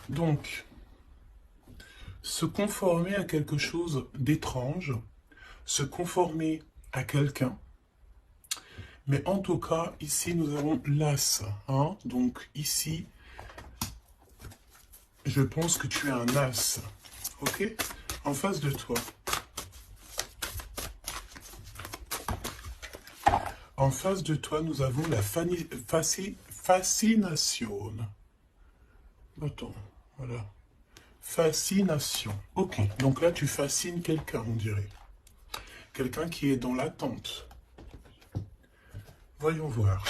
Donc, se conformer à quelque chose d'étrange, se conformer à quelqu'un. Mais en tout cas, ici, nous avons l'as. Hein? Donc, ici, je pense que tu es un as. Ok? En face de toi. En face de toi, nous avons la fascination. Attends, voilà. Fascination. Ok, donc là, tu fascines quelqu'un, on dirait. Quelqu'un qui est dans l'attente. Voyons voir.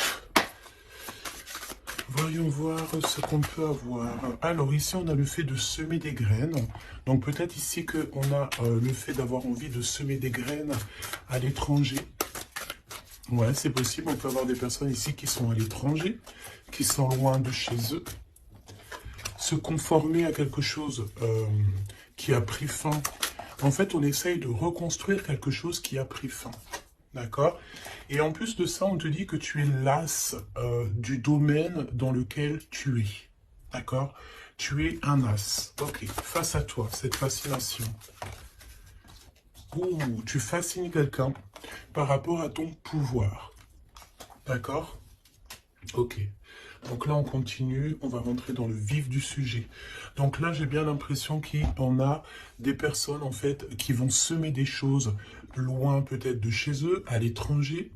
Voyons voir ce qu'on peut avoir. Alors ici, on a le fait de semer des graines. Donc peut-être ici qu'on a le fait d'avoir envie de semer des graines à l'étranger. Ouais, c'est possible. On peut avoir des personnes ici qui sont à l'étranger, qui sont loin de chez eux. Se conformer à quelque chose qui a pris fin. En fait, on essaye de reconstruire quelque chose qui a pris fin. D'accord? Et en plus de ça, on te dit que tu es las du domaine dans lequel tu es. D'accord? Tu es un as. Ok, face à toi, cette fascination. Ouh, tu fascines quelqu'un par rapport à ton pouvoir. D'accord? Ok. Donc là, on continue, on va rentrer dans le vif du sujet. Donc là, j'ai bien l'impression qu'on a des personnes, en fait, qui vont semer des choses loin peut-être de chez eux, à l'étranger.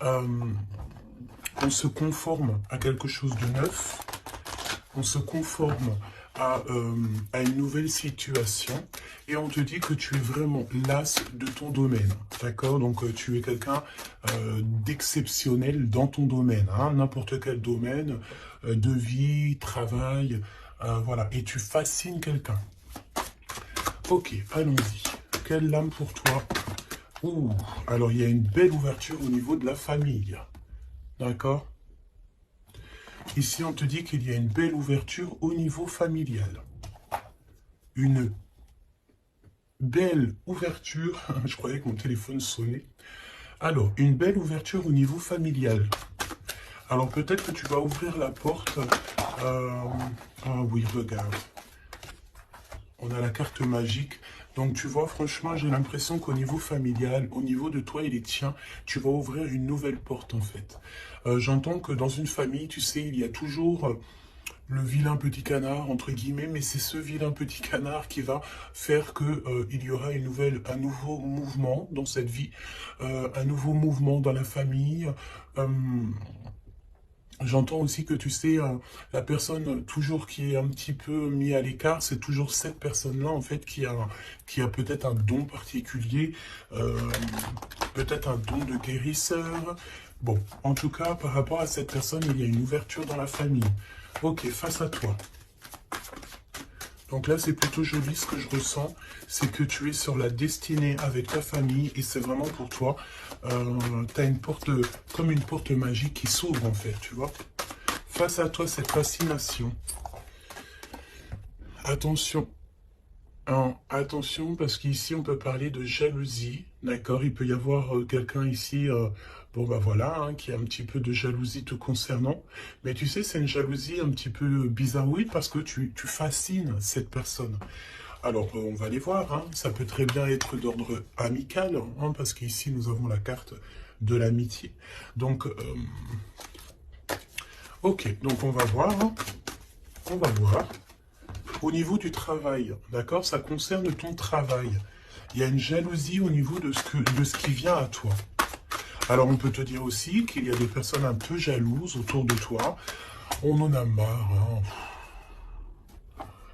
On se conforme à quelque chose de neuf. On se conforme à une nouvelle situation. Et on te dit que tu es vraiment las de ton domaine. D'accord? Donc tu es quelqu'un d'exceptionnel dans ton domaine. Hein, n'importe quel domaine de vie, travail. Voilà. Et tu fascines quelqu'un. Ok, allons-y. Quelle lame pour toi? Ouh, alors il y a une belle ouverture au niveau de la famille. D'accord? Ici, on te dit qu'il y a une belle ouverture au niveau familial. Une belle ouverture. Je croyais que mon téléphone sonnait. Alors, une belle ouverture au niveau familial. Alors, peut-être que tu vas ouvrir la porte. Ah oui, regarde. On a la carte magique. Donc, tu vois, franchement, j'ai l'impression qu'au niveau familial, au niveau de toi et les tiens, tu vas ouvrir une nouvelle porte, en fait. J'entends que dans une famille, tu sais, il y a toujours le vilain petit canard, entre guillemets, mais c'est ce vilain petit canard qui va faire que il y aura un nouveau mouvement dans cette vie, un nouveau mouvement dans la famille. Euh, J'entends aussi que tu sais, la personne toujours qui est un petit peu mis à l'écart, c'est toujours cette personne-là en fait qui a peut-être un don particulier, euh, peut-être un don de guérisseur. Bon, en tout cas, par rapport à cette personne, il y a une ouverture dans la famille. Ok, face à toi. Donc là, c'est plutôt joli ce que je ressens, c'est que tu es sur la destinée avec ta famille et c'est vraiment pour toi. Tu as une porte, comme une porte magique qui s'ouvre en fait, tu vois. Face à toi, cette fascination. Attention. Hein, attention, parce qu'ici, on peut parler de jalousie, d'accord? Il peut y avoir quelqu'un ici, bon bah voilà, hein, qui a un petit peu de jalousie te concernant. Mais tu sais, c'est une jalousie un petit peu bizarroïde parce que tu fascines cette personne. Alors, on va les voir, hein. Ça peut très bien être d'ordre amical, hein, parce qu'ici, nous avons la carte de l'amitié. Donc, ok, donc on va voir, hein. On va voir. Au niveau du travail, d'accord, ça concerne ton travail. Il y a une jalousie au niveau de ce qui vient à toi. Alors, on peut te dire aussi qu'il y a des personnes un peu jalouses autour de toi. On en a marre, hein.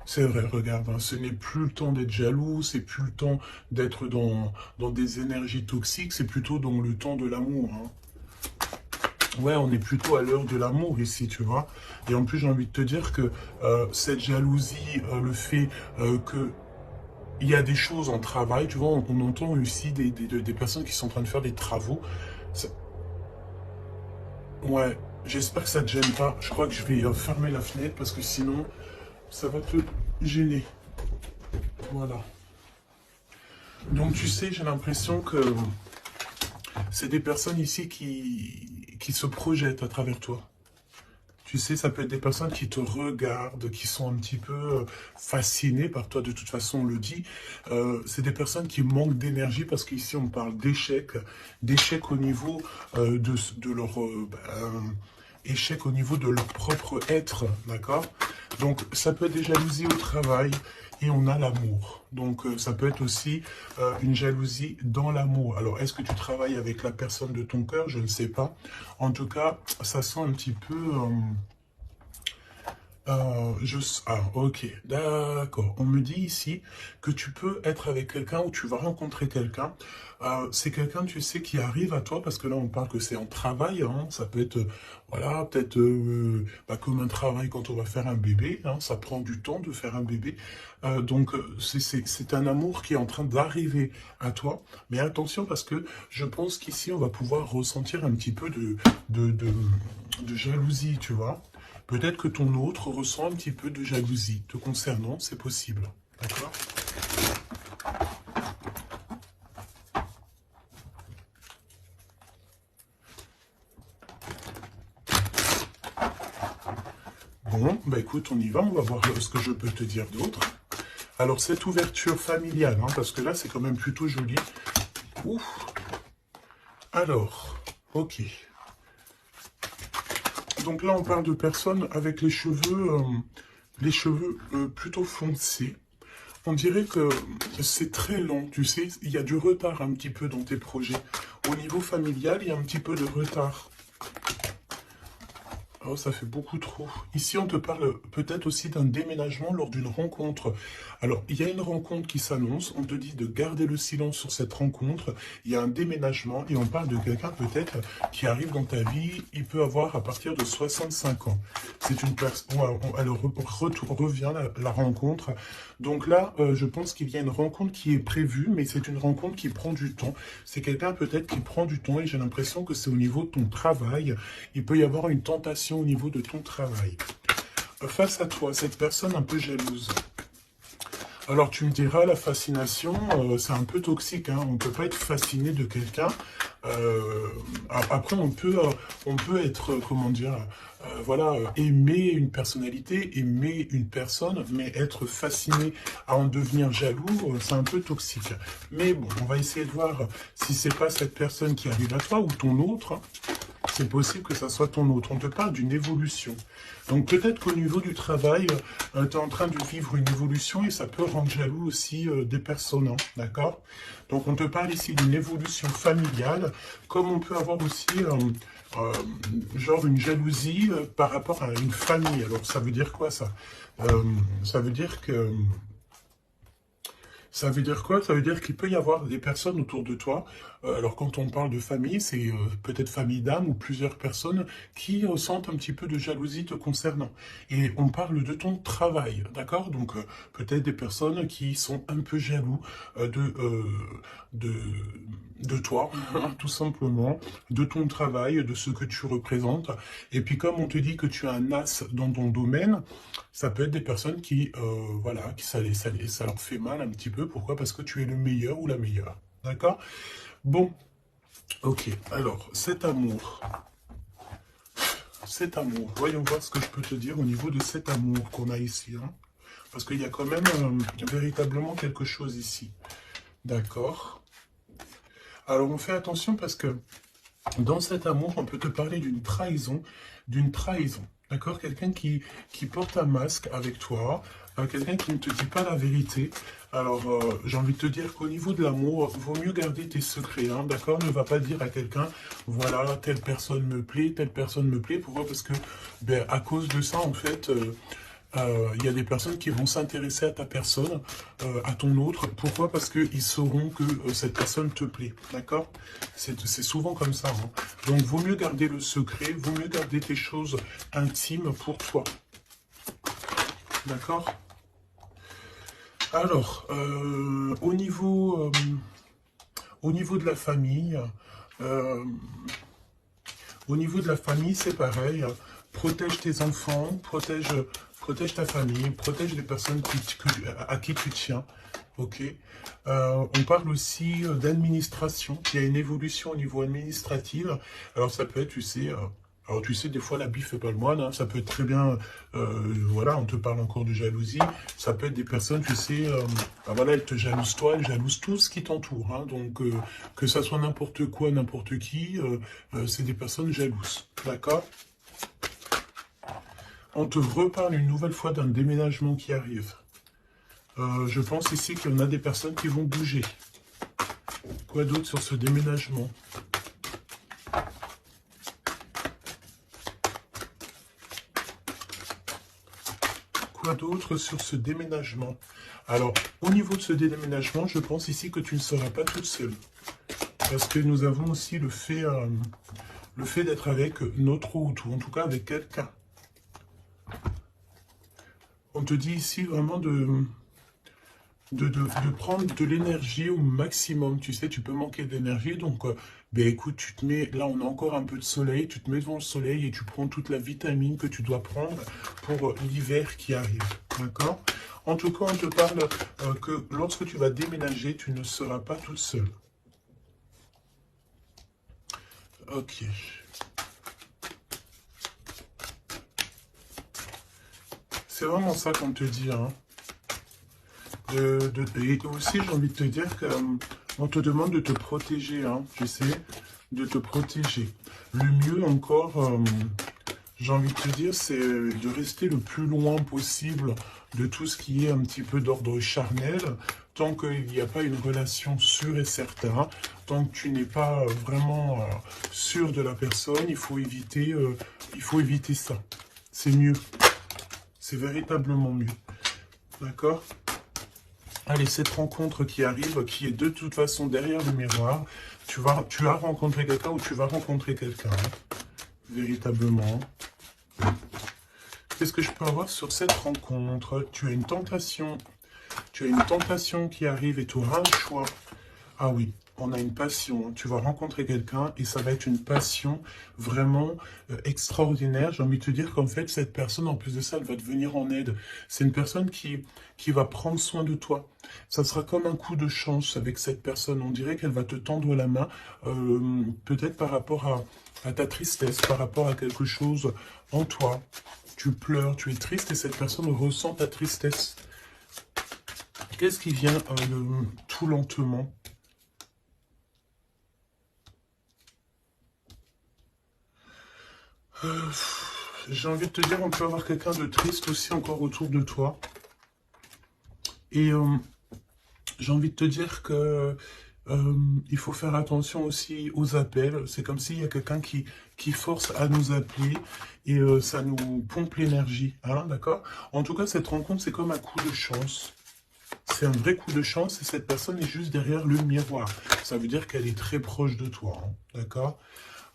C'est vrai, regarde, hein, ce n'est plus le temps d'être jaloux, c'est plus le temps d'être dans des énergies toxiques, c'est plutôt dans le temps de l'amour, hein. Ouais, on est plutôt à l'heure de l'amour ici, tu vois. Et en plus, j'ai envie de te dire que cette jalousie, le fait que il y a des choses en travail, tu vois, on entend aussi des personnes qui sont en train de faire des travaux. Ça- Ouais, j'espère que ça te gêne pas. Je crois que je vais fermer la fenêtre parce que sinon, ça va te gêner. Voilà. Donc, tu sais, j'ai l'impression que c'est des personnes ici qui se projettent à travers toi. Tu sais, ça peut être des personnes qui te regardent, qui sont un petit peu fascinées par toi. De toute façon, on le dit. C'est des personnes qui manquent d'énergie parce qu'ici, on parle d'échec au niveau de leur échec au niveau de leur propre être, d'accord? Donc, ça peut être des jalousies au travail et on a l'amour. Donc, ça peut être aussi une jalousie dans l'amour. Alors, est-ce que tu travailles avec la personne de ton cœur? Je ne sais pas. En tout cas, ça sent un petit peu... ah, ok, d'accord. On me dit ici que tu peux être avec quelqu'un ou tu vas rencontrer quelqu'un. C'est quelqu'un, tu sais, qui arrive à toi parce que là, on parle que c'est en travail. Hein, ça peut être, voilà, peut-être comme un travail quand on va faire un bébé. Hein, ça prend du temps de faire un bébé. Donc, c'est un amour qui est en train d'arriver à toi. Mais attention parce que je pense qu'ici, on va pouvoir ressentir un petit peu de, de, de jalousie, tu vois. Peut-être que ton autre ressent un petit peu de jalousie te concernant, c'est possible. D'accord? Bon, bah écoute, on y va, on va voir ce que je peux te dire d'autre. Alors, cette ouverture familiale, hein, parce que là, c'est quand même plutôt joli. Ouf. Alors, ok. Donc là, on parle de personnes avec les cheveux plutôt foncés. On dirait que c'est très lent, tu sais, il y a du retard un petit peu dans tes projets. Au niveau familial, il y a un petit peu de retard. Oh, ça fait beaucoup trop. Ici, on te parle peut-être aussi d'un déménagement lors d'une rencontre. Alors, il y a une rencontre qui s'annonce. On te dit de garder le silence sur cette rencontre. Il y a un déménagement et on parle de quelqu'un peut-être qui arrive dans ta vie. Il peut avoir à partir de 65 ans. C'est une personne... Elle revient, la rencontre. Donc là, je pense qu'il y a une rencontre qui est prévue, mais c'est une rencontre qui prend du temps. C'est quelqu'un peut-être qui prend du temps et j'ai l'impression que c'est au niveau de ton travail. Il peut y avoir une tentation au niveau de ton travail. Face à toi, cette personne un peu jalouse. Alors tu me diras, la fascination, c'est un peu toxique. Hein. On ne peut pas être fasciné de quelqu'un. Après, on peut être, comment dire, voilà, aimer une personnalité, aimer une personne, mais être fasciné à en devenir jaloux, c'est un peu toxique. Mais bon, on va essayer de voir si c'est pas cette personne qui arrive à toi ou ton autre. Hein. C'est possible que ça soit ton autre. On te parle d'une évolution. Donc peut-être qu'au niveau du travail, tu es en train de vivre une évolution et ça peut rendre jaloux aussi des personnes. Hein, d'accord? Donc on te parle ici d'une évolution familiale, comme on peut avoir aussi genre une jalousie par rapport à une famille. Alors ça veut dire quoi ça? Ça veut dire que... Ça veut dire quoi? Ça veut dire qu'il peut y avoir des personnes autour de toi. Alors quand on parle de famille, c'est peut-être famille d'âme ou plusieurs personnes qui ressentent un petit peu de jalousie te concernant. Et on parle de ton travail, d'accord? Donc peut-être des personnes qui sont un peu jaloux de, de toi, tout simplement, de ton travail, de ce que tu représentes. Et puis comme on te dit que tu es un as dans ton domaine, ça peut être des personnes qui, voilà, qui ça leur fait mal un petit peu. Pourquoi? Parce que tu es le meilleur ou la meilleure. D'accord? Bon, ok. Alors, cet amour, voyons voir ce que je peux te dire au niveau de cet amour qu'on a ici. Hein, parce qu'il y a quand même véritablement quelque chose ici. D'accord? Alors, on fait attention parce que dans cet amour, on peut te parler d'une trahison, d'une trahison. D'accord? Quelqu'un qui porte un masque avec toi, quelqu'un qui ne te dit pas la vérité. Alors, j'ai envie de te dire qu'au niveau de l'amour, vaut mieux garder tes secrets, hein, d'accord? Ne va pas dire à quelqu'un, voilà, telle personne me plaît, telle personne me plaît. Pourquoi? Parce que, ben, à cause de ça, en fait, il y a des personnes qui vont s'intéresser à ta personne, à ton autre. Pourquoi? Parce qu'ils sauront que cette personne te plaît, d'accord? C'est souvent comme ça. Hein. Donc, vaut mieux garder le secret, vaut mieux garder tes choses intimes pour toi. D'accord? Alors, au niveau de la famille, euh, c'est pareil. Protège tes enfants, protège ta famille, protège les personnes à qui tu tiens. Ok. On parle aussi d'administration. Il y a une évolution au niveau administratif. Alors ça peut être, tu sais, Alors tu sais, des fois l'habit fait pas le moine, hein. Ça peut être très bien, voilà, on te parle encore de jalousie, ça peut être des personnes, tu sais, bah voilà, elles te jalousent toi, elles jalousent tout ce qui t'entoure, hein. Donc que ça soit n'importe quoi, n'importe qui, c'est des personnes jalouses, d'accord? On te reparle une nouvelle fois d'un déménagement qui arrive. Je pense ici qu'il y en a des personnes qui vont bouger. Quoi d'autre sur ce déménagement? Quoi d'autre sur ce déménagement? Alors, au niveau de ce déménagement, je pense ici que tu ne seras pas toute seule. Parce que nous avons aussi le fait d'être avec notre hôte, ou en tout cas avec quelqu'un. On te dit ici vraiment de prendre de l'énergie au maximum. Tu sais, tu peux manquer d'énergie, donc ben écoute, tu te mets, là on a encore un peu de soleil, tu te mets devant le soleil et tu prends toute la vitamine que tu dois prendre pour l'hiver qui arrive, d'accord? En tout cas, on te parle que lorsque tu vas déménager, tu ne seras pas toute seule. Ok. C'est vraiment ça qu'on te dit, hein. Et aussi, j'ai envie de te dire qu'on te demande de te protéger, hein, tu sais, de te protéger. Le mieux encore, j'ai envie de te dire, c'est de rester le plus loin possible de tout ce qui est un petit peu d'ordre charnel, tant qu'il n'y a pas une relation sûre et certaine, tant que tu n'es pas vraiment sûr de la personne, il faut éviter ça. C'est mieux. C'est véritablement mieux. D'accord ? Allez, cette rencontre qui arrive, qui est de toute façon derrière le miroir, tu as rencontré quelqu'un ou tu vas rencontrer quelqu'un, hein, véritablement. Qu'est-ce que je peux avoir sur cette rencontre? Tu as une tentation. Tu as une tentation qui arrive et tu auras un choix. Ah oui, on a une passion. Tu vas rencontrer quelqu'un et ça va être une passion vraiment extraordinaire. J'ai envie de te dire qu'en fait, cette personne, en plus de ça, elle va te venir en aide. C'est une personne qui va prendre soin de toi. Ça sera comme un coup de chance avec cette personne. On dirait qu'elle va te tendre la main, peut-être par rapport à ta tristesse, par rapport à quelque chose en toi. Tu pleures, tu es triste et cette personne ressent ta tristesse. Qu'est-ce qui vient tout lentement? J'ai envie de te dire, on peut avoir quelqu'un de triste aussi encore autour de toi. Et j'ai envie de te dire que il faut faire attention aussi aux appels. C'est comme s'il y a quelqu'un qui force à nous appeler et ça nous pompe l'énergie. Hein, d'accord? En tout cas, cette rencontre, c'est comme un coup de chance. C'est un vrai coup de chance et cette personne est juste derrière le miroir. Ça veut dire qu'elle est très proche de toi. Hein, d'accord?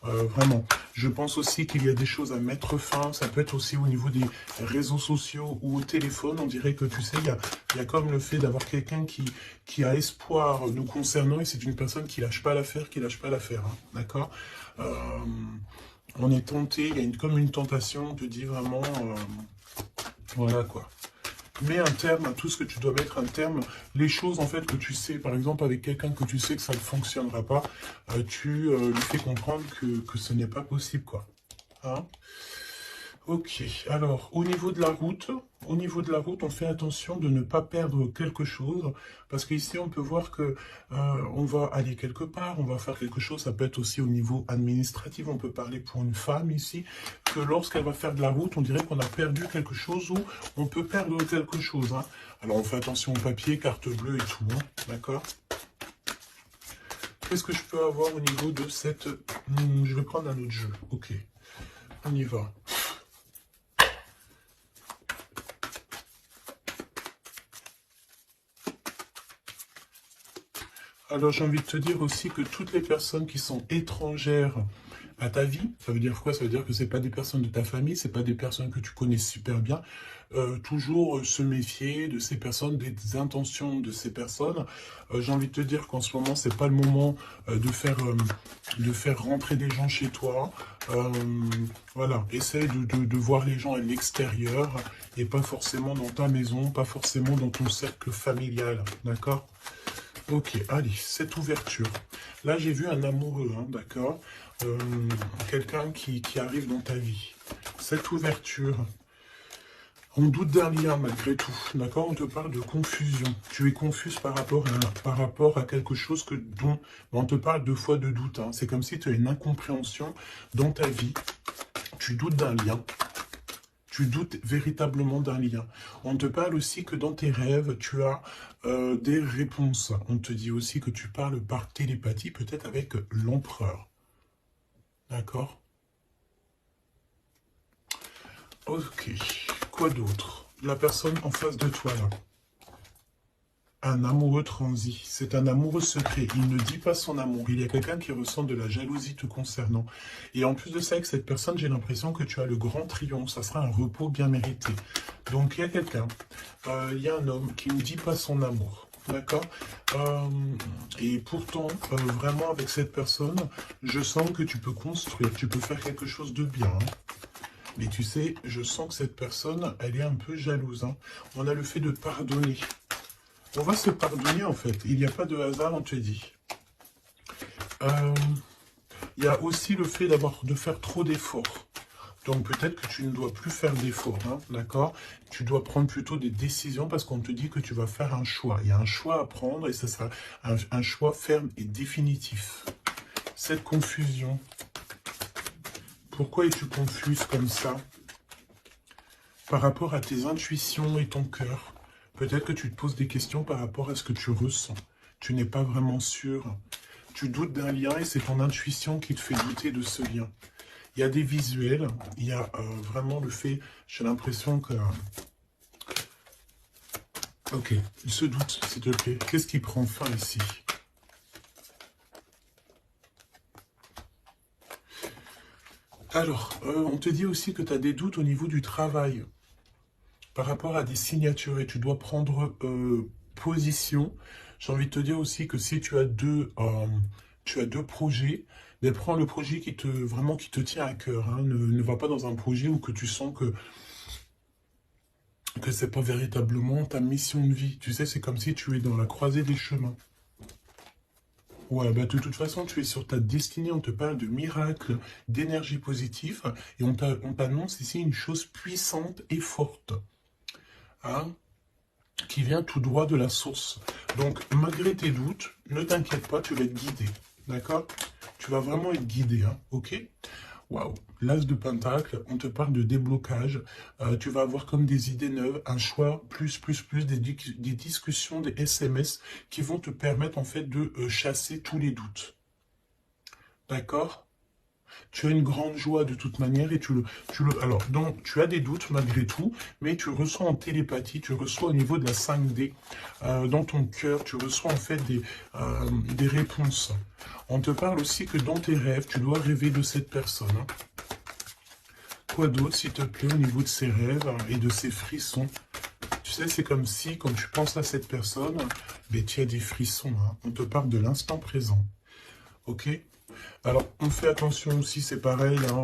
Vraiment. Je pense aussi qu'il y a des choses à mettre fin. Ça peut être aussi au niveau des réseaux sociaux ou au téléphone. On dirait que, tu sais, il y a comme le fait d'avoir quelqu'un qui a espoir nous concernant et c'est une personne qui lâche pas l'affaire, hein, d'accord? On est tenté, il y a comme une tentation, on te dit vraiment, voilà quoi. Mets un terme à tout ce que tu dois mettre un terme. Les choses, en fait, que tu sais, par exemple, avec quelqu'un que tu sais que ça ne fonctionnera pas, tu lui fais comprendre que ce n'est pas possible, quoi. Hein? Ok, alors, au niveau de la route, on fait attention de ne pas perdre quelque chose, parce qu'ici, on peut voir que on va aller quelque part, on va faire quelque chose, ça peut être aussi au niveau administratif, on peut parler pour une femme ici, que lorsqu'elle va faire de la route, on dirait qu'on a perdu quelque chose ou on peut perdre quelque chose. Hein. Alors, on fait attention au papier, carte bleue et tout, hein, d'accord? Qu'est-ce que je peux avoir au niveau de cette... je vais prendre un autre jeu, ok, on y va. Alors j'ai envie de te dire aussi que toutes les personnes qui sont étrangères à ta vie, ça veut dire quoi? Ça veut dire que c'est pas des personnes de ta famille, c'est pas des personnes que tu connais super bien. Toujours se méfier de ces personnes, des intentions de ces personnes. J'ai envie de te dire qu'en ce moment, c'est pas le moment de faire rentrer des gens chez toi. Voilà, essaye de voir les gens à l'extérieur et pas forcément dans ta maison, pas forcément dans ton cercle familial, d'accord? Ok, allez, cette ouverture. Là, j'ai vu un amoureux, hein, d'accord? quelqu'un qui arrive dans ta vie. Cette ouverture, on doute d'un lien malgré tout, d'accord? On te parle de confusion. Tu es confuse par rapport à quelque chose dont on te parle deux fois de doute. Hein. C'est comme si tu as une incompréhension dans ta vie. Tu doutes d'un lien. Tu doutes véritablement d'un lien. On te parle aussi que dans tes rêves, tu as des réponses. On te dit aussi que tu parles par télépathie, peut-être avec l'empereur. D'accord? Ok. Quoi d'autre? La personne en face de toi, là. Un amoureux transi. C'est un amoureux secret. Il ne dit pas son amour. Il y a quelqu'un qui ressent de la jalousie te concernant. Et en plus de ça, avec cette personne, j'ai l'impression que tu as le grand triomphe. Ça sera un repos bien mérité. Donc, il y a quelqu'un. Il y a un homme qui ne dit pas son amour. D'accord? Et pourtant, vraiment, avec cette personne, je sens que tu peux construire. Tu peux faire quelque chose de bien. Hein. Mais tu sais, je sens que cette personne, elle est un peu jalouse. Hein. On a le fait de pardonner. On va se pardonner, en fait. Il n'y a pas de hasard, on te dit. Il y a aussi le fait de faire trop d'efforts. Donc, peut-être que tu ne dois plus faire d'efforts, hein, d'accord? Tu dois prendre plutôt des décisions parce qu'on te dit que tu vas faire un choix. Il y a un choix à prendre et ce sera un choix ferme et définitif. Cette confusion... Pourquoi es-tu confuse comme ça? Par rapport à tes intuitions et ton cœur. Peut-être que tu te poses des questions par rapport à ce que tu ressens. Tu n'es pas vraiment sûr. Tu doutes d'un lien et c'est ton intuition qui te fait douter de ce lien. Il y a des visuels. Il y a vraiment le fait... J'ai l'impression que... Ok, il se doute, s'il te plaît. Qu'est-ce qui prend fin ici? Alors, on te dit aussi que tu as des doutes au niveau du travail par rapport à des signatures et tu dois prendre position. J'ai envie de te dire aussi que si tu as deux projets, mais prends le projet qui te tient à cœur. Hein. Ne va pas dans un projet où que tu sens que c'est pas véritablement ta mission de vie. Tu sais, c'est comme si tu es dans la croisée des chemins. Ouais, bah de toute façon, tu es sur ta destinée, on te parle de miracles, d'énergie positive, et on t'annonce ici une chose puissante et forte, hein, qui vient tout droit de la source. Donc, malgré tes doutes, ne t'inquiète pas, tu vas être guidé, d'accord? Tu vas vraiment être guidé, hein, ok? Waouh, l'as de pentacle, on te parle de déblocage, tu vas avoir comme des idées neuves, un choix, des discussions, des SMS qui vont te permettre en fait de chasser tous les doutes. D'accord? Tu as une grande joie de toute manière et alors, donc, tu as des doutes malgré tout, mais tu ressens en télépathie, tu reçois au niveau de la 5D, dans ton cœur, tu reçois en fait des réponses. On te parle aussi que dans tes rêves, tu dois rêver de cette personne. Hein. Quoi d'autre, s'il te plaît, au niveau de ces rêves et de ces frissons? Tu sais, c'est comme si, quand tu penses à cette personne, ben, tu as des frissons. Hein. On te parle de l'instant présent. Ok? Alors, on fait attention aussi, c'est pareil, hein,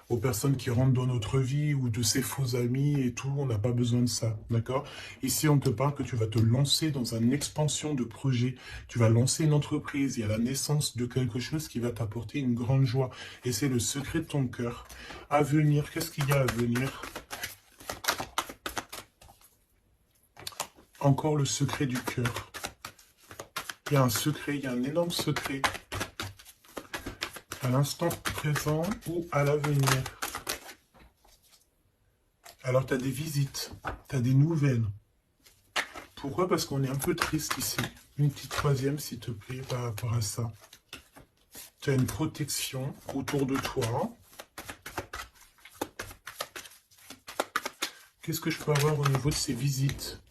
aux personnes qui rentrent dans notre vie ou de ces faux amis et tout, on n'a pas besoin de ça, d'accord? Ici, on te parle que tu vas te lancer dans une expansion de projet, tu vas lancer une entreprise, il y a la naissance de quelque chose qui va t'apporter une grande joie. Et c'est le secret de ton cœur. À venir, qu'est-ce qu'il y a à venir? Encore le secret du cœur. Il y a un secret, il y a un énorme secret. À l'instant présent ou à l'avenir. Alors, tu as des visites, tu as des nouvelles. Pourquoi? Parce qu'on est un peu triste ici. Une petite troisième, s'il te plaît, par rapport à ça. Tu as une protection autour de toi. Qu'est-ce que je peux avoir au niveau de ces visites?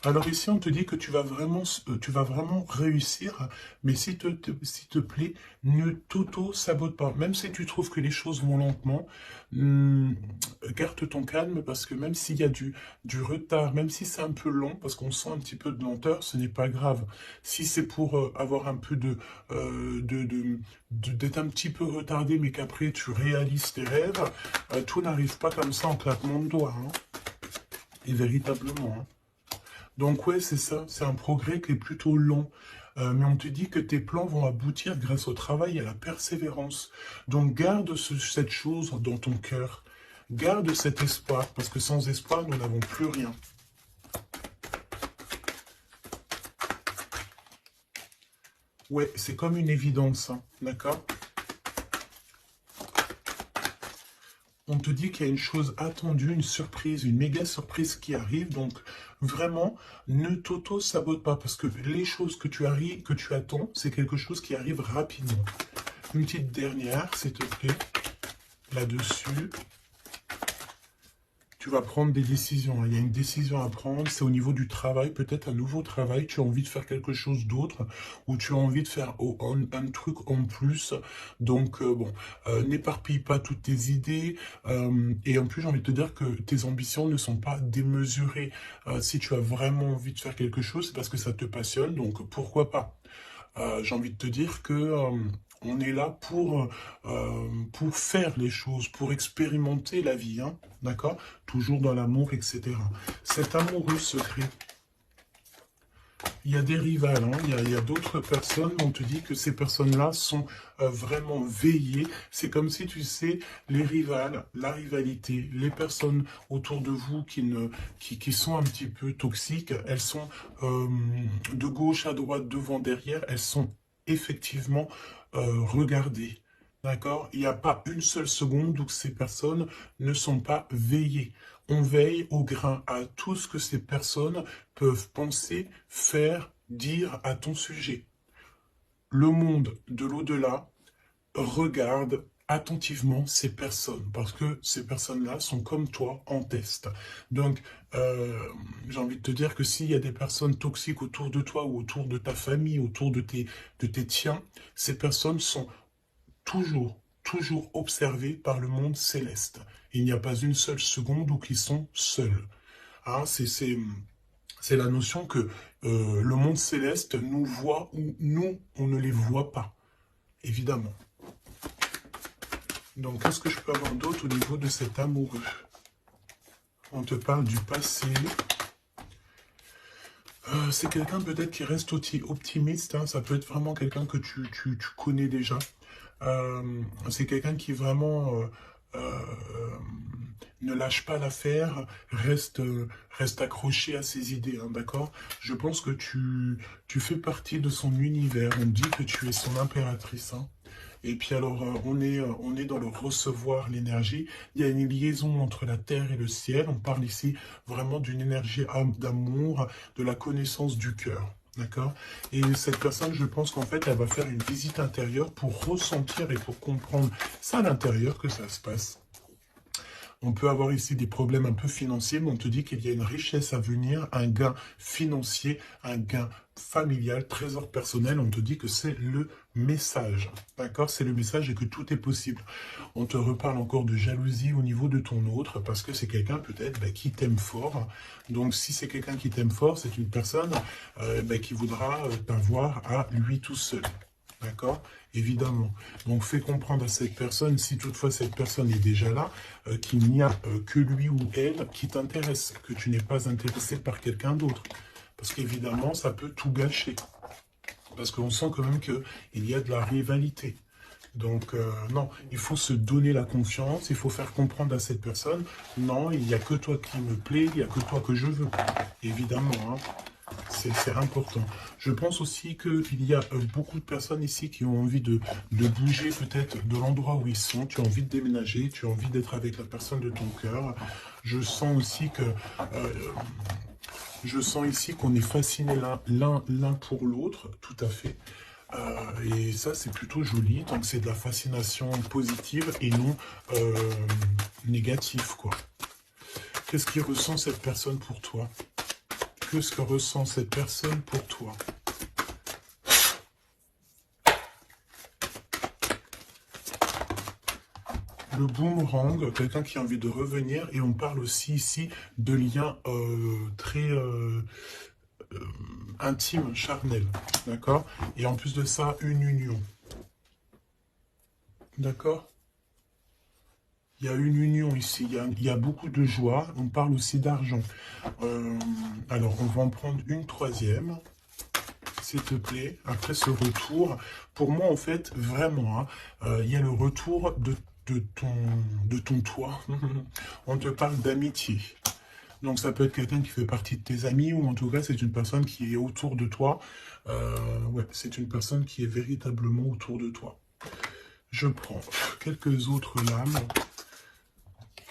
Alors ici, on te dit que tu vas vraiment réussir, mais s'il te plaît, ne t'auto-sabote pas. Même si tu trouves que les choses vont lentement, garde ton calme, parce que même s'il y a du retard, même si c'est un peu long, parce qu'on sent un petit peu de lenteur, ce n'est pas grave. Si c'est pour avoir un peu d'être un petit peu retardé, mais qu'après tu réalises tes rêves, tout n'arrive pas comme ça en claquement de doigts. Hein. Et véritablement, hein. Donc ouais, c'est ça, c'est un progrès qui est plutôt lent. Mais on te dit que tes plans vont aboutir grâce au travail et à la persévérance. Donc garde cette chose dans ton cœur. Garde cet espoir, parce que sans espoir, nous n'avons plus rien. Ouais, c'est comme une évidence, hein, d'accord? On te dit qu'il y a une chose attendue, une surprise, une méga surprise qui arrive. Donc, vraiment, ne t'auto-sabote pas, parce que les choses que tu attends, c'est quelque chose qui arrive rapidement. Une petite dernière, s'il te plaît, là-dessus. Tu vas prendre des décisions. Il y a une décision à prendre, c'est au niveau du travail, peut-être un nouveau travail, tu as envie de faire quelque chose d'autre, ou tu as envie de faire un truc en plus. Donc, n'éparpille pas toutes tes idées. Et en plus, j'ai envie de te dire que tes ambitions ne sont pas démesurées. Si tu as vraiment envie de faire quelque chose, c'est parce que ça te passionne, donc pourquoi pas. J'ai envie de te dire que on est là pour faire les choses, pour expérimenter la vie, hein, d'accord? Toujours dans l'amour, etc. Cet amoureux secret, il y a des rivales, hein, il y a d'autres personnes, on te dit que ces personnes-là sont vraiment veillées. C'est comme si, tu sais, les rivales, la rivalité, les personnes autour de vous qui sont un petit peu toxiques, elles sont de gauche à droite, devant, derrière, elles sont effectivement regardées. D'accord? Il n'y a pas une seule seconde où ces personnes ne sont pas veillées. On veille au grain à tout ce que ces personnes peuvent penser, faire, dire à ton sujet. Le monde de l'au-delà regarde attentivement ces personnes, parce que ces personnes-là sont comme toi en test. Donc, j'ai envie de te dire que s'il y a des personnes toxiques autour de toi ou autour de ta famille, autour de tes tiens, ces personnes sont toujours observés par le monde céleste. Il n'y a pas une seule seconde où ils sont seuls. Hein, c'est la notion que le monde céleste nous voit ou nous, on ne les voit pas, évidemment. Donc, qu'est-ce que je peux avoir d'autre au niveau de cet amoureux? On te parle du passé. C'est quelqu'un peut-être qui reste optimiste. Hein, ça peut être vraiment quelqu'un que tu connais déjà. C'est quelqu'un qui vraiment ne lâche pas l'affaire, reste accroché à ses idées, hein, d'accord? Je pense que tu fais partie de son univers. On dit que tu es son impératrice, hein. Et puis alors, on est dans le recevoir l'énergie. Il y a une liaison entre la terre et le ciel. On parle ici vraiment d'une énergie d'amour, de la connaissance du cœur. D'accord? Et cette personne, je pense qu'en fait, elle va faire une visite intérieure pour ressentir et pour comprendre ça à l'intérieur que ça se passe. On peut avoir ici des problèmes un peu financiers, mais on te dit qu'il y a une richesse à venir, un gain financier, un gain familial, trésor personnel. On te dit que c'est le message. D'accord? C'est le message et que tout est possible. On te reparle encore de jalousie au niveau de ton autre, parce que c'est quelqu'un peut-être qui t'aime fort. Donc si c'est quelqu'un qui t'aime fort, c'est une personne qui voudra t'avoir à lui tout seul. D'accord? Évidemment. Donc, fais comprendre à cette personne, si toutefois cette personne est déjà là, qu'il n'y a que lui ou elle qui t'intéresse, que tu n'es pas intéressé par quelqu'un d'autre. Parce qu'évidemment, ça peut tout gâcher. Parce qu'on sent quand même qu'il y a de la rivalité. Donc, non, il faut se donner la confiance, il faut faire comprendre à cette personne, non, il n'y a que toi qui me plaît, il n'y a que toi que je veux. Évidemment, hein. C'est important. Je pense aussi qu'il y a beaucoup de personnes ici qui ont envie de bouger peut-être de l'endroit où ils sont. Tu as envie de déménager, tu as envie d'être avec la personne de ton cœur. Je sens aussi que qu'on est fascinés l'un pour l'autre, tout à fait. Et ça, c'est plutôt joli. Donc, c'est de la fascination positive et non négative, quoi. Qu'est-ce qui ressent cette personne pour toi? Qu'est-ce que ressent cette personne pour toi? Le boomerang, quelqu'un qui a envie de revenir, et on parle aussi ici de liens très intimes, charnels, d'accord? Et en plus de ça, une union, d'accord? Il y a une union ici, il y a beaucoup de joie. On parle aussi d'argent. Alors, on va en prendre une troisième, s'il te plaît, après ce retour. Pour moi, en fait, vraiment, hein, il y a le retour de ton toi. On te parle d'amitié. Donc, ça peut être quelqu'un qui fait partie de tes amis, ou en tout cas, c'est une personne qui est autour de toi. Ouais, c'est une personne qui est véritablement autour de toi. Je prends quelques autres lames.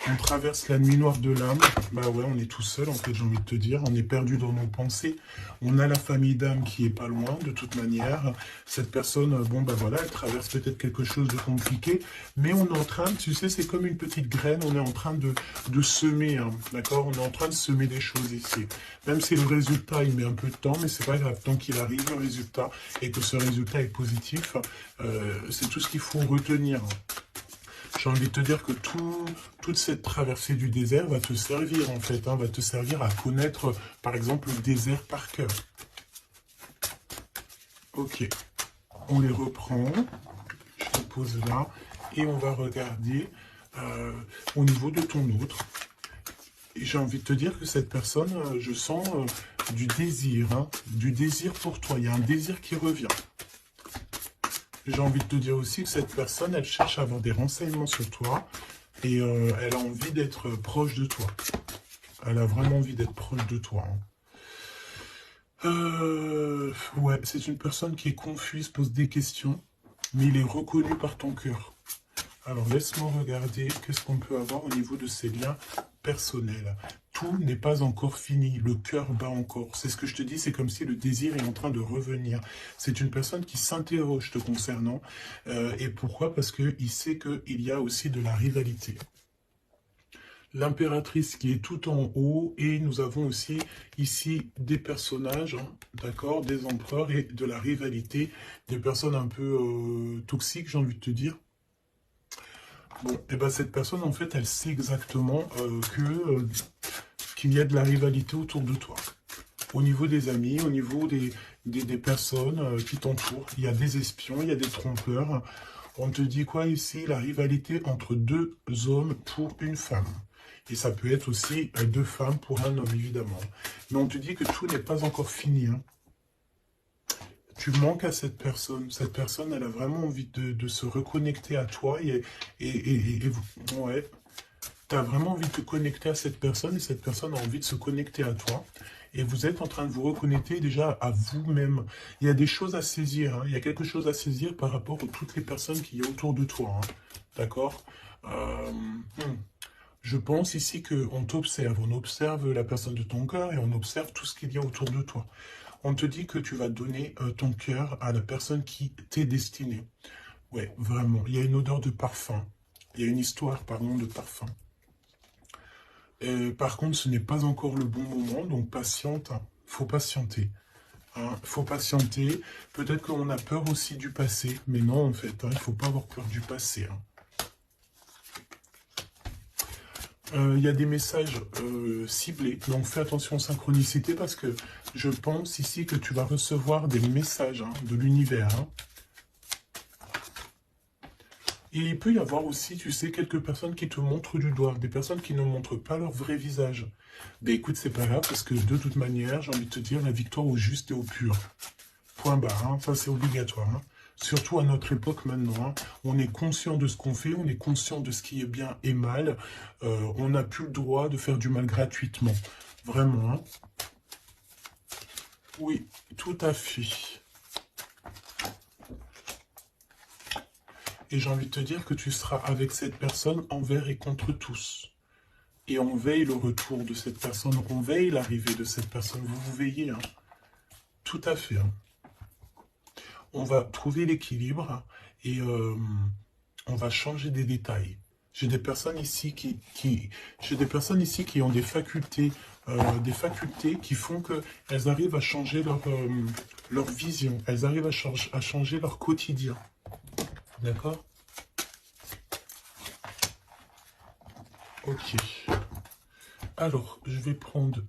On traverse la nuit noire de l'âme. Bah ouais, on est tout seul, en fait, j'ai envie de te dire. On est perdu dans nos pensées. On a la famille d'âme qui est pas loin, de toute manière. Cette personne, bon, bah voilà, elle traverse peut-être quelque chose de compliqué. Mais on est en train, tu sais, c'est comme une petite graine. On est en train de semer, hein, d'accord? On est en train de semer des choses ici. Même si le résultat, il met un peu de temps, mais c'est pas grave. Tant qu'il arrive, le résultat, et que ce résultat est positif, c'est tout ce qu'il faut retenir. J'ai envie de te dire que toute cette traversée du désert va te servir, en fait, hein, va te servir à connaître, par exemple, le désert par cœur. Ok, on les reprend, je te pose là, et on va regarder au niveau de ton autre. Et j'ai envie de te dire que cette personne, je sens du désir, hein, du désir pour toi. Il y a un désir qui revient. J'ai envie de te dire aussi que cette personne, elle cherche à avoir des renseignements sur toi et elle a envie d'être proche de toi. Elle a vraiment envie d'être proche de toi. Hein. Ouais, c'est une personne qui est confuse, pose des questions, mais il est reconnu par ton cœur. Alors, laisse-moi regarder qu'est-ce qu'on peut avoir au niveau de ces liens personnels. Tout n'est pas encore fini, le cœur bat encore. C'est ce que je te dis, c'est comme si le désir est en train de revenir. C'est une personne qui s'interroge te concernant. Et pourquoi? Parce qu'il sait qu'il y a aussi de la rivalité. L'impératrice qui est tout en haut, et nous avons aussi ici des personnages, hein, d'accord, des empereurs et de la rivalité, des personnes un peu toxiques, j'ai envie de te dire. Bon, et ben cette personne, en fait, elle sait exactement qu'il y a de la rivalité autour de toi. Au niveau des amis, au niveau des personnes qui t'entourent, il y a des espions, il y a des trompeurs. On te dit quoi ici? La rivalité entre deux hommes pour une femme. Et ça peut être aussi deux femmes pour un homme, évidemment. Mais on te dit que tout n'est pas encore fini, hein. Tu manques à cette personne. Cette personne, elle a vraiment envie de se reconnecter à toi. Ouais, tu as vraiment envie de te connecter à cette personne et cette personne a envie de se connecter à toi. Et vous êtes en train de vous reconnecter déjà à vous-même. Il y a des choses à saisir. Hein. Il y a quelque chose à saisir par rapport à toutes les personnes qui y a autour de toi. Hein. D'accord. Je pense ici qu'on t'observe. On observe la personne de ton cœur et on observe tout ce qu'il y a autour de toi. On te dit que tu vas donner ton cœur à la personne qui t'est destinée. Ouais, vraiment. Il y a une odeur de parfum. Il y a une histoire, pardon, de parfum. Par contre, ce n'est pas encore le bon moment, donc patiente. Hein. Faut patienter. Hein. Faut patienter. Peut-être qu'on a peur aussi du passé, mais non, en fait, hein, il ne faut pas avoir peur du passé. Hein. Il y a des messages ciblés, donc fais attention aux synchronicités parce que je pense ici que tu vas recevoir des messages hein, de l'univers. Hein. Et il peut y avoir aussi, tu sais, quelques personnes qui te montrent du doigt, des personnes qui ne montrent pas leur vrai visage. Ben écoute, c'est pas grave parce que de toute manière, j'ai envie de te dire, la victoire au juste et au pur. Point barre, hein, ça c'est obligatoire. Hein. Surtout à notre époque maintenant, hein, on est conscient de ce qu'on fait, on est conscient de ce qui est bien et mal. On n'a plus le droit de faire du mal gratuitement. Vraiment. Hein. Oui, tout à fait. Et j'ai envie de te dire que tu seras avec cette personne envers et contre tous. Et on veille le retour de cette personne, on veille l'arrivée de cette personne. Vous vous veillez. Hein. Tout à fait. Hein. On va trouver l'équilibre et on va changer des détails. J'ai des personnes ici qui ont des facultés qui font qu'elles arrivent à changer leur vision, elles arrivent à changer leur quotidien. D'accord? Ok. Alors, je vais prendre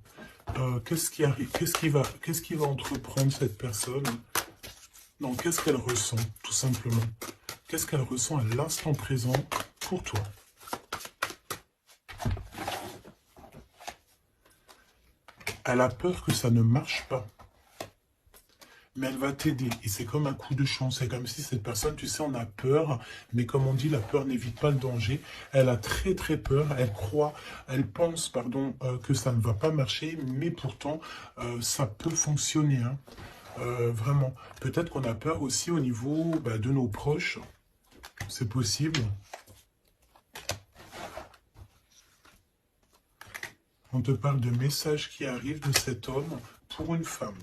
qu'est-ce qui va entreprendre cette personne? Non, qu'est-ce qu'elle ressent, tout simplement? Qu'est-ce qu'elle ressent à l'instant présent pour toi? Elle a peur que ça ne marche pas. Mais elle va t'aider. Et c'est comme un coup de chance. C'est comme si cette personne, tu sais, on a peur. Mais comme on dit, la peur n'évite pas le danger. Elle a très très peur. Elle pense, pardon, que ça ne va pas marcher. Mais pourtant, ça peut fonctionner. Hein. Vraiment. Peut-être qu'on a peur aussi au niveau de nos proches. C'est possible. On te parle de messages qui arrivent de cet homme pour une femme.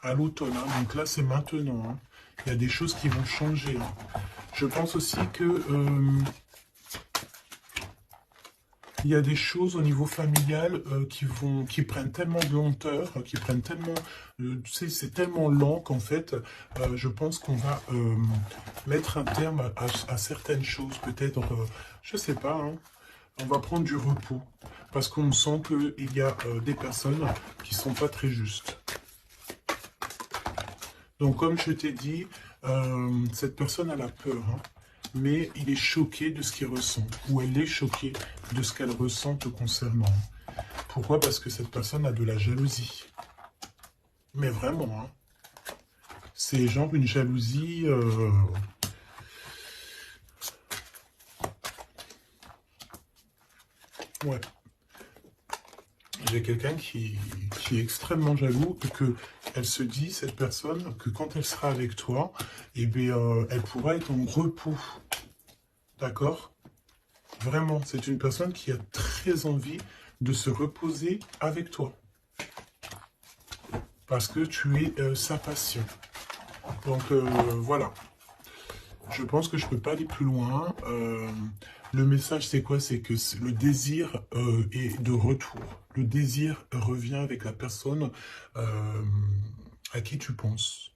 À l'automne, hein. Donc là c'est maintenant. Hein. Il y a des choses qui vont changer. Hein. Je pense aussi que il y a des choses au niveau familial qui prennent tellement de lenteur, qui prennent tellement, tu sais, c'est tellement lent qu'en fait, je pense qu'on va mettre un terme à certaines choses. Peut-être, je sais pas. Hein. On va prendre du repos parce qu'on sent qu'il y a des personnes qui sont pas très justes. Donc, comme je t'ai dit, cette personne a la peur, hein, mais il est choqué de ce qu'il ressent, ou elle est choquée de ce qu'elle ressent te concernant. Pourquoi? Parce que cette personne a de la jalousie. Mais vraiment, hein, c'est genre une jalousie... Ouais. J'ai quelqu'un qui est extrêmement jaloux et que elle se dit, cette personne, que quand elle sera avec toi, eh bien, elle pourra être en repos. D'accord? Vraiment, c'est une personne qui a très envie de se reposer avec toi. Parce que tu es sa passion. Donc, voilà. Je pense que je ne peux pas aller plus loin. Le message, c'est quoi? C'est que le désir est de retour. Le désir revient avec la personne à qui tu penses.